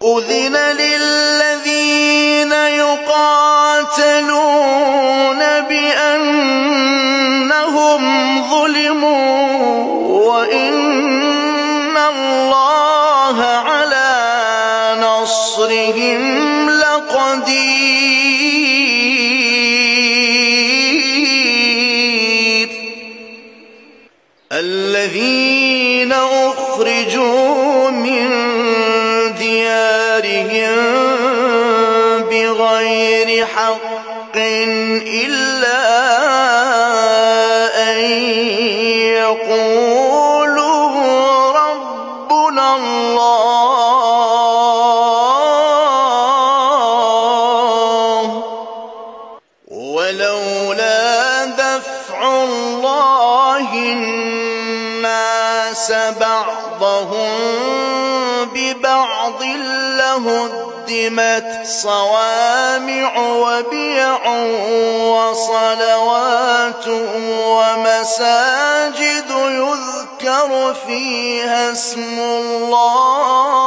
أذن للذين يقاتلون بأنهم ظلموا وإن الله على نصرهم لقدير. الذين أخرجوا من ديارهم بغير حق إلا أن يقولوا ربنا الله ولولا دفع الله الناس بعضهم ببعض لهدمت صوامع وبيع وصلوات ومساجد يذكر فيها اسم الله